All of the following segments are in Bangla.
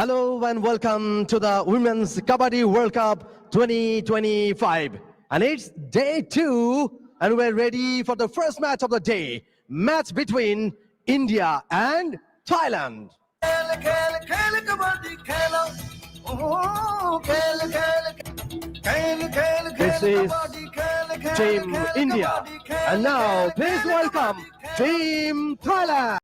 Hello and welcome to the Women's Kabaddi World Cup 2025. And it's day 2 and we're ready for the first match of the day. Match between India and Thailand. This is Team India. And now please welcome Team Thailand.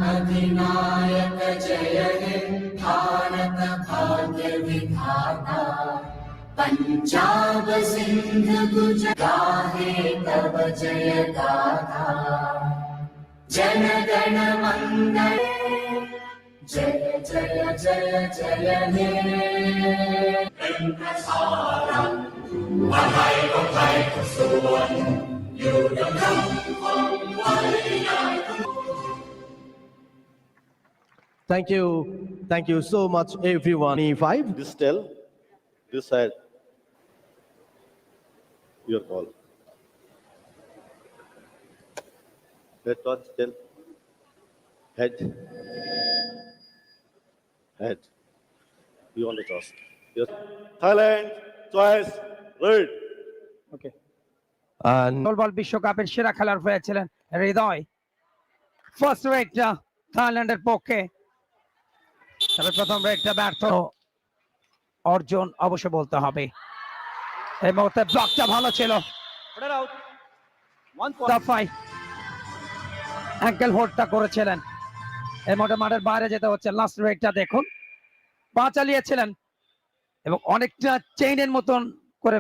अधिनायक जय हे भारत भाग्य विधाता पंजाब सिंध गुजरात गाहे तव जय गाथा जन गण मंगल जय जय जय जय हे प्रसारम बधाई को भाई को सोन युद्धम हम Thank you so much everyone. E5. This tell, this side, your call. Let one tell, head, head. You want to toss. Yes. Thailand, choice, red. Okay. And football বিশ্বকাপের সেরা খেলোয়াড় হয়েছিলেন হৃদয় ফার্স্ট রেডটা থাইল্যান্ডের পক্ষে, তবে প্রথম রেডটা ব্যর্থ অর্জন অবশ্য বলতে হবে। এই মুহূর্তে ব্লকটা ভালো ছিল, দফায় অ্যাঙ্কেল হোল্ডটা করেছিলেন। এই মুহূর্তে মাঠের বাইরে যেতে হচ্ছে। লাস্ট রেডটা দেখুন, পা চালিয়েছিলেন এবং অনেকটা চেইনের মতন করে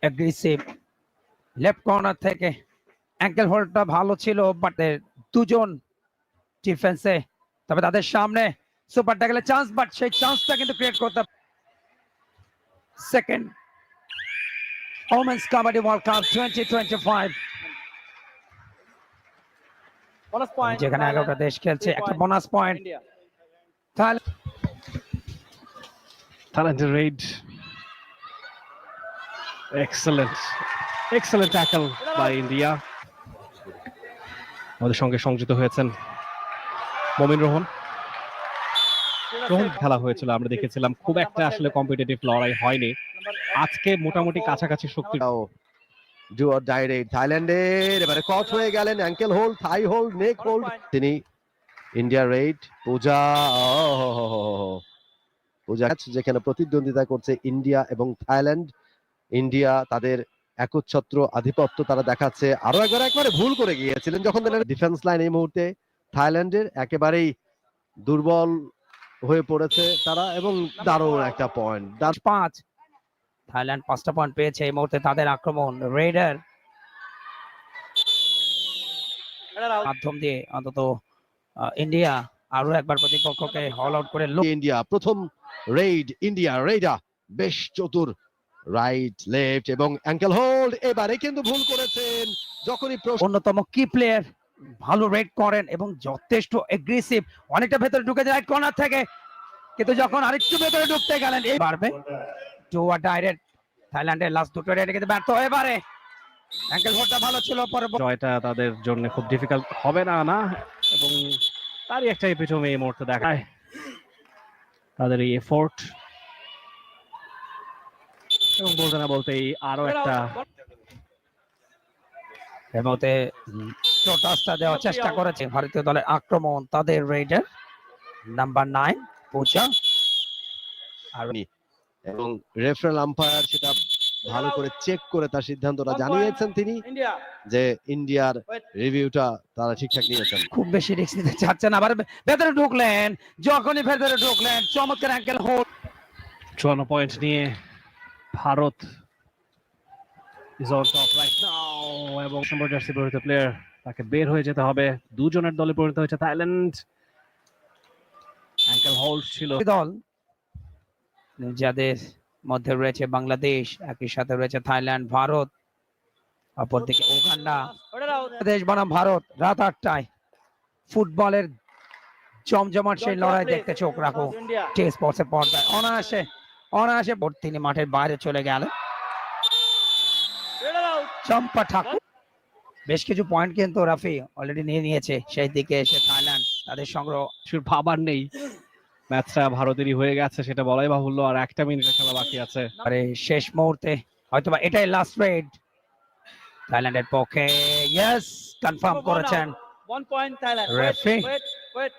অ্যাগ্রেসিভ লেফট কর্নার থেকে অ্যাঙ্কেল হোল্ডটা ভালো ছিল, বাট দুজন ডিফেন্সে, তবে তাদের সামনে সুপার ট্যাকলে চান্স, বাট সেই চান্সটা কিন্তু ক্রিয়েট করতে। Second women's kabaddi world cup 2025, যেখানে 11টা দেশ খেলছে, একটা bonus point. Talented raid. Excellent tackle by India. আমাদের সঙ্গে সংযুক্ত হয়েছেন মমিন রোহন। খেলা হয়েছিল, আমরা দেখেছিলাম খুব একটা আসলে কম্পিটিটিভ লড়াই হয়নি। আজকে মোটামুটি কাছাকাছি শক্তি। do or die raid. থাইল্যান্ডের এবারে কট হয়ে গেলেন, অ্যাঙ্কেল হোল্ড, থাই হোল্ড, নেক হোল্ড। তিনি ইন্ডিয়া রেড পূজা যেখানে প্রতিদ্বন্দ্বিতা করছে ইন্ডিয়া এবং থাইল্যান্ড। ইন্ডিয়া তাদের একচ্ছত্র আধিপত্য তারা দেখাচ্ছে। আরো একবারে ভুল করে গিয়েছিলেন যখন ডিফেন্স লাইন এই মুহূর্তে থাইল্যান্ডের একেবারেই দুর্বল হয়ে পড়েছে তারা, এবং দারুণ একটা পয়েন্ট। 5 থাইল্যান্ড 5টা পয়েন্ট পেয়েছে এই মুহূর্তে। তাদের আক্রমণ রেডার মাধ্যম দিয়ে অন্তত ইন্ডিয়া আরো একবার প্রতিপক্ষকে হল আউট করে। ইন্ডিয়া প্রথম রেড, ইন্ডিয়া রেডা বেশ চতুর, রাইট লেফট এবং অ্যাঙ্কেল হোল্ড। এবারে কিন্তু ভুল করেছেন যখনই অন্যতম কি প্লেয়ার, ভালো রেড করেন এবং যথেষ্ট এগ্রেসিভ, অনেকটা ভেতরে ঢুকে যায় রাইট কর্নার থেকে, কিন্তু যখন আরেকটু ভেতরে ঢুকতে গেলেন এই পারবে জোয়া ডাইরেক্ট। থাইল্যান্ডের লাস্ট দুটো রেডে কিন্তু ব্যর্থ হয়ে পারে। অ্যাঙ্কেল হোল্ডটা ভালো ছিল, পরে জয়টা তাদের জন্য খুব ডিফিকাল্ট হবে না, এবং তারই একটা এপিটমি এই মুহূর্তে দেখায় তাদের এই এফোর্ট, এবং বলতে না বলতেই আরো একটা এর মধ্যে টোটাসটা দেওয়ার চেষ্টা করেছে ভারতীয় দলের আক্রমণ। তাদের রেডার নাম্বার 9 পূজা, আর এবং রেফারেল আম্পায়ার সেটা ভালো করে চেক করে তার সিদ্ধান্তটা জানিয়েছেন তিনি, যে ইন্ডিয়ার রিভিউটা তারা ঠিকঠাক নিয়েছেন। খুব বেশি রিস্ক নিতে চাচ্ছেন, আবার ভেতরে ঢুকলেন। যখনই ভেতরে ঢুকলেন চমৎকার অ্যাঙ্কেল হোল্ড। 54 পয়েন্ট নিয়ে Bharat is on top right now, এবং নম্বর জার্সি পরিহিত প্লেয়ার তাকে বের হয়ে যেতে হবে। দুজনের দলে পরিণত হয়েছে থাইল্যান্ড। অ্যাঙ্কেল হোল্ড ছিল দল, যাদের মধ্যে রয়েছে বাংলাদেশ, একই সাথে রয়েছে থাইল্যান্ড, ভারত, অপরদিকে উগান্ডা। দেশ বনাম ভারত, রাত 8টায় ফুটবলের জমজমাট সেই লড়াই দেখতে চোখ রাখো টি স্পোর্টস এর পর্দায়। অনায়াসে তিনি মাঠের বাইরে চলে গেল। চম্পা ঠাকুর বেশ কিছু পয়েন্ট কিন্তু রাফি অলরেডি নিয়ে নিয়েছে। সেই দিকে এসে থাইল্যান্ড তাদের সংগ্রহ শুধু ভাবার নেই, ম্যাচটা ভারতেরই হয়ে গেছে সেটা বলাই বাহুল্য। আর একটা মিনিটের খেলা বাকি আছে। আরে শেষ মুহূর্তে হয়তোবা এটাই লাস্ট রেড থাইল্যান্ডের পক্ষে। ইয়েস, কনফার্ম করেছেন 1 point Thailand. Referee. Wait.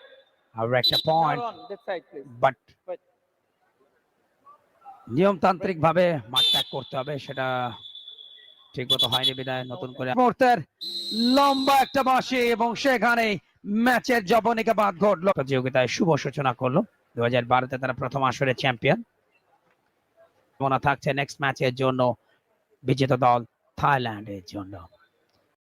আর একটা point, Now on this side, please. But Wait. নিয়মতান্ত্রিক ভাবে মাঠ ত্যাগ করতে হবে, সেটা ঠিক মতো হয়নি বিদায় নতুন করে মুহূর্তের লম্বা একটা বাঁশি এবং সেখানে ম্যাচের জবনিকা বাদ ঘটলো। প্রতিযোগিতায় শুভ সূচনা করলো। 2012-তে তারা প্রথম আসরে চ্যাম্পিয়ন। মনে থাকছে নেক্সট ম্যাচের জন্য বিজেতা দল থাইল্যান্ডের জন্য।